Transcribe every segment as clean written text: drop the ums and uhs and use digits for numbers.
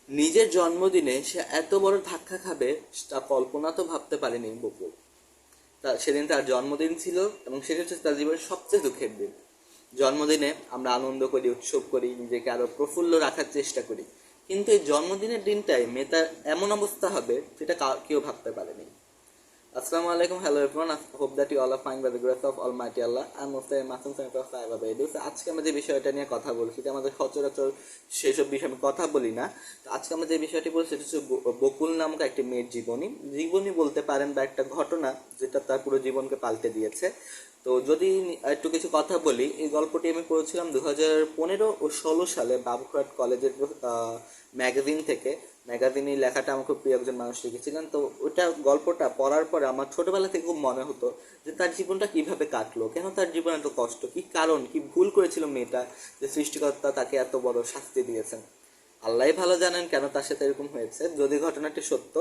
নিজের জন্মদিনে সে এত বড় ধাক্কা খাবে তা কল্পনা তো ভাবতে পারেনি বকুল। সেদিন তার জন্মদিন ছিল এবং সেটা হচ্ছে তার জীবনের সবচেয়ে দুঃখের দিন। জন্মদিনে আমরা আনন্দ করি, উৎসব করি, নিজেকে আরো প্রফুল্ল রাখার চেষ্টা করি, কিন্তু এই জন্মদিনের দিনটাই মেয়েটার এমন অবস্থা হবে যেটা কেউ ভাবতে পারেনি। Assalamu alaikum, hello everyone. I hope that you all are fine by the grace of Almighty Allah. I'm Mufti Masoom Saif of Saiba Bedu. আজকে আমরা যে বিষয়টা নিয়ে কথা বলছি, সেটা আমাদের সচরাচর সেসব বিষয়ে আমি কথা বলি না। তো আজকে আমরা যে বিষয়টি বলছি সেটা হচ্ছে বকুল নামক একটি মেয়ের জীবনী বলতে পারেন, বা একটা ঘটনা যেটা তার পুরো জীবনকে পাল্টে দিয়েছে। তো যদি একটু কিছু কথা বলি, এই গল্পটি আমি পড়েছিলাম 2015 ও 16 সালে বাবুঘাট কলেজের ম্যাগাজিন থেকে। ম্যাগাজিনে লেখাটা আমার খুব প্রিয় একজন মানুষ লিখেছিলেন। তো ওইটা গল্পটা পড়ার পরে আমার ছোটবেলা থেকে খুব মনে হতো যে তার জীবনটা কিভাবে কাটলো, কেন তার জীবনে এত কষ্ট, কি কারণ, কি ভুল করেছিল মেয়েটা যে সৃষ্টিকর্তা তাকে এত বড় শাস্তি দিয়েছেন। আল্লাহই ভালো জানেন কেন তার সাথে এরকম হয়েছে। যদি ঘটনাটি সত্য,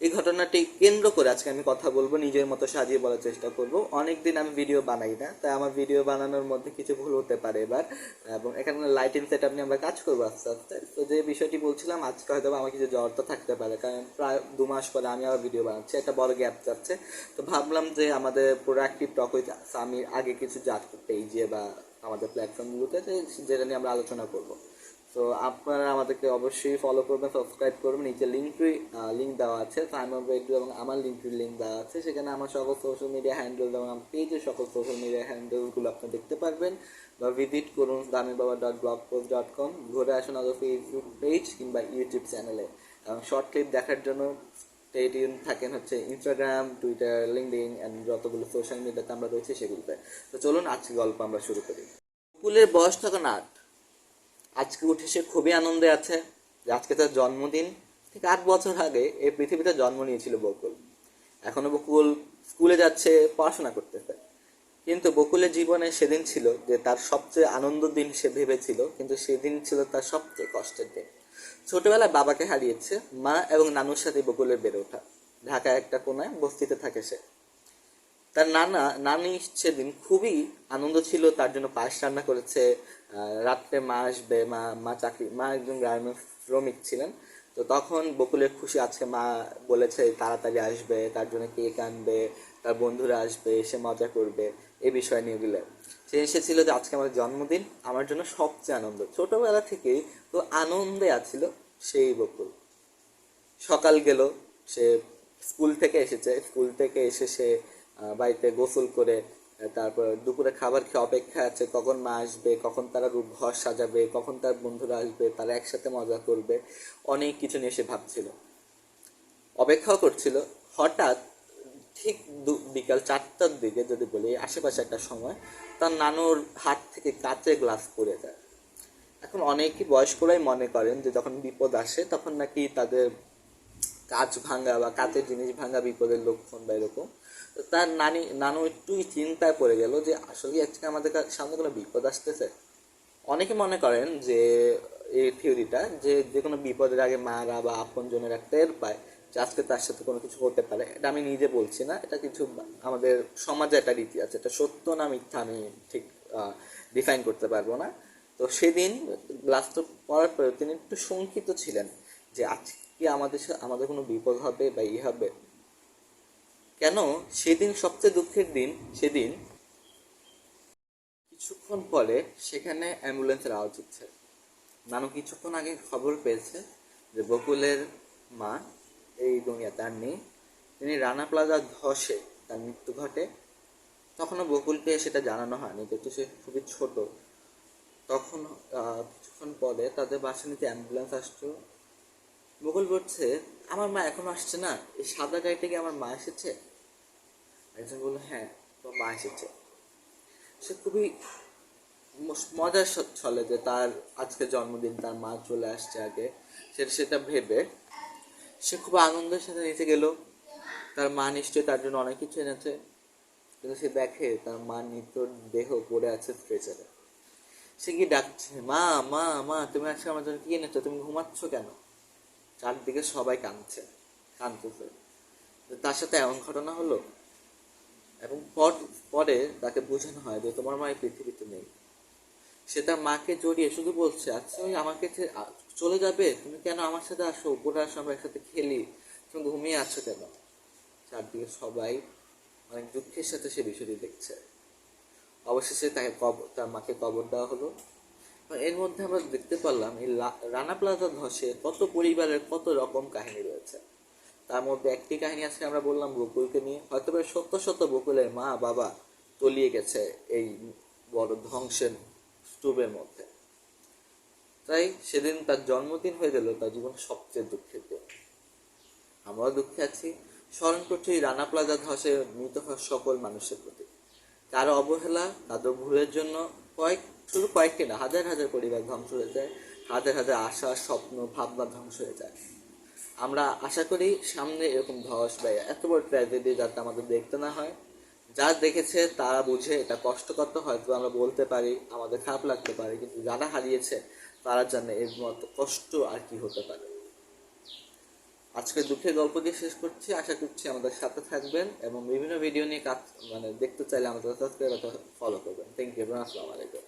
এই ঘটনাটি কেন্দ্র করে আজকে আমি কথা বলবো, নিজের মতো সাজিয়ে বলার চেষ্টা করব। অনেকদিন আমি ভিডিও বানাই না, তাই আমার ভিডিও বানানোর মধ্যে কিছু ভুল হতে পারে এবার। এবং এখানে লাইটিং সেট আপ নিয়ে আমরা কাজ করবো আস্তে আস্তে। তো যে বিষয়টি বলছিলাম, আজকে হয়তো আমার কিছু জ্বর তো থাকতে পারে, কারণ প্রায় 2 মাস পরে আমি আবার ভিডিও বানাচ্ছি, একটা বড় গ্যাপ যাচ্ছে। তো ভাবলাম যে আমাদের প্রোডাক্টিভ টক উইথ আমি আগে কিছু পেজে বা আমাদের প্ল্যাটফর্মগুলোতে, যেটা নিয়ে আমরা আলোচনা করবো। তো আপনারা আমাদেরকে অবশ্যই ফলো করবেন, সাবস্ক্রাইব করবেন। নিচে লিঙ্ক দেওয়া আছে, সাইমন বেডু এবং আমার লিঙ্ক দেওয়া আছে। সেখানে আমার সকল সোশ্যাল মিডিয়া হ্যান্ডেল এবং আমার পেজের সকল সোশ্যাল মিডিয়া হ্যান্ডেলগুলো আপনি দেখতে পারবেন। বা ভিজিট করুন damirBaba.blogspot.com, ঘুরে আসুন আমাদের ফেসবুক পেজ কিংবা ইউটিউব চ্যানেলে। এবং শর্ট ক্লিপ দেখার জন্য স্টে টিউন থাকেন হচ্ছে ইনস্টাগ্রাম, টুইটার, লিঙ্কডইন অ্যান্ড যতগুলো সোশ্যাল মিডিয়াতে আমরা রয়েছে সেগুলোতে। তো চলুন আজকে গল্প আমরা শুরু করি। স্কুলের বয়স তখন 8। আজকে উঠে সে খুবই আনন্দে আছে যে আজকে তার জন্মদিন। ঠিক 8 বছর আগে এই পৃথিবীতে জন্ম নিয়েছিল বকুল। এখনো বকুল স্কুলে যাচ্ছে, পড়াশোনা করতেছে। কিন্তু বকুলের জীবনে সেদিন ছিল যে তার সবচেয়ে আনন্দের দিন সে ভেবেছিল, কিন্তু সেদিন ছিল তার সবচেয়ে কষ্টের দিন। ছোটবেলায় বাবাকে হারিয়েছে, মা এবং নানুর সাথে বকুলের বেড়ে ওঠা। ঢাকায় একটা কোনায় বস্তিতে থাকে সে। তার নানি সেদিন খুবই আনন্দ ছিল, তার জন্য পায়েস রান্না করেছে। রাত্রে মা আসবে, মা একজন গার্মেন্টস শ্রমিক ছিলেন। তো তখন বকুলের খুশি, আজকে মা বলেছে তাড়াতাড়ি আসবে, তার জন্য কেক আনবে, তার বন্ধুরা আসবে, এসে মজা করবে। এই বিষয় নিয়ে গেলে সে এসেছিল যে আজকে আমার জন্মদিন, আমার জন্য সবচেয়ে আনন্দ। ছোটবেলা থেকেই তো আনন্দে আছিল সেই বকুল। সকাল গেল, সে স্কুল থেকে এসে সে বাড়িতে গোসল করে তারপর দুপুরে খাবার খেয়ে অপেক্ষা আছে কখন মা আসবে, কখন তারা ঘর সাজাবে, কখন তার বন্ধুরা আসবে, তারা একসাথে মজা করবে। অনেক কিছু নিয়ে সে ভাবছিল, অপেক্ষাও করছিল। হঠাৎ ঠিক বিকাল 4টার দিকে যদি বলি, আশেপাশে একটা সময় তার নানুর হাত থেকে কাঁচের গ্লাস পড়ে যায়। এখন অনেকেই বয়স্করাই মনে করেন যে যখন বিপদ আসে তখন নাকি তাদের কাঁচ ভাঙা বা কাঁচের জিনিস ভাঙা বিপদের লক্ষণ বা এরকম। তো তার নানু একটুই চিন্তায় পড়ে গেল যে আসলে আজকে আমাদের সামনে কোনো বিপদ আসতেছে। অনেকে মনে করেন যে এই থিওরিটা, যে যে কোনো বিপদের আগে মারা বা আপনজনেরা টের পায় যে আজকে তার সাথে কোনো কিছু হতে পারে। এটা আমি নিজে বলছি না, এটা কিছু আমাদের সমাজে একটা রীতি আছে। এটা সত্য না মিথ্যা আমি ঠিক ডিফাইন করতে পারবো না। তো সেদিন লাস্ট পড়ার পরে তিনি একটু শঙ্কিত ছিলেন যে আজকে আমাদের কোনো বিপদ হবে বা হবে। কেন সেদিন সবচেয়ে দুঃখের দিন। সেদিন কিছুক্ষণ পরে সেখানে অ্যাম্বুলেন্সের আওয়াজ হচ্ছে। নানু কিছুক্ষণ আগে খবর পেয়েছে যে বকুলের মা এই দুনিয়াতে আর নেই। তিনি রানা প্লাজা ধসে তার মৃত্যু ঘটে। তখনও বকুলকে সেটা জানানো হয়নি, যেহেতু সে খুবই ছোট। তখন কিছুক্ষণ পরে তাদের বাসা নিতে অ্যাম্বুলেন্স আসতো। বকুল বলছে, আমার মা এখনো আসছে না, এই সাদা গাড়িতে কি আমার মা এসেছে? একজন বললো, হ্যাঁ, তোর মা এসেছে। সে খুবই মজার ছলে যে তার আজকে জন্মদিন, তার মা চলে আসছে আগে, সেটা ভেবে সে খুব আনন্দের সাথে নিচে গেল। তার মা নিশ্চয়ই তার জন্য অনেক কিছু এনেছে, কিন্তু সে দেখে তার মা মৃত দেহ পড়ে আছে স্ট্রেচারে। সে কি ডাকছে, মা মা মা, তুমি আজকে আমার জন্য কি এনেছো, তুমি ঘুমাচ্ছ কেন? চারদিকে সবাই কাঁদতেছে তার সাথে এমন ঘটনা হলো। এবং পরে তাকে বোঝানো হয় যে তোমার মা এই পৃথিবীতে নেই। সে তার মাকে জড়িয়ে শুধু বলছে, আচ্ছা ওই আমাকে চলে যাবে, তুমি কেন আমার সাথে আসো, উপরে আসো, আমরা একসাথে খেলি, তুমি ঘুমিয়ে আছো কেন? চারদিকে সবাই অনেক দুঃখের সাথে সে বিষয়টি দেখছে। অবশেষে তাকে তার মাকে কবর দেওয়া হলো। এর মধ্যে আমরা দেখতে পারলাম এই রানা প্লাজা ধসে কত পরিবারের কত রকম কাহিনী রয়েছে। তার মধ্যে একটি কাহিনী আজকে আমরা বললাম বকুলকে নিয়ে, হয়তো শত শত বকুলের মা বাবা তলিয়ে গেছে এই বড় ধ্বংসের স্তূপের মধ্যে। তাই সেদিন তার জন্মদিন হয়ে গেল তার জীবন সবচেয়ে দুঃখের দিন। আমরাও দুঃখে আছি, স্মরণ করছি রানা প্লাজা ধসে মৃত হওয়া সকল মানুষের প্রতি। কারো অবহেলা, কারো ভুলের জন্য শুধু কয়েকটি না, হাজার হাজার পরিবার ধ্বংস হয়ে যায়, হাজার হাজার আশা, স্বপ্ন, ভাবনা ধ্বংস হয়ে যায়। আমরা আশা করি সামনে এরকম ধস বা এত বড় ট্র্যাজেডি যাতে আমাদের দেখতে না হয়। যা দেখেছে তারা বুঝে এটা কষ্টকর, তো হয়তো আমরা বলতে পারি, আমাদের খারাপ লাগতে পারে, কিন্তু যারা হারিয়েছে তারা জানে এর মতো কষ্ট আর কি হতে পারে। আজকে দুঃখের গল্প দিয়ে শেষ করছি, আশা করছি আমাদের সাথে থাকবেন এবং বিভিন্ন ভিডিও নিয়ে কাজ দেখতে চাইলে আমাদের সাবস্ক্রাইব ফলো করবেন। থ্যাংক ইউ, আসসালামু আলাইকুম।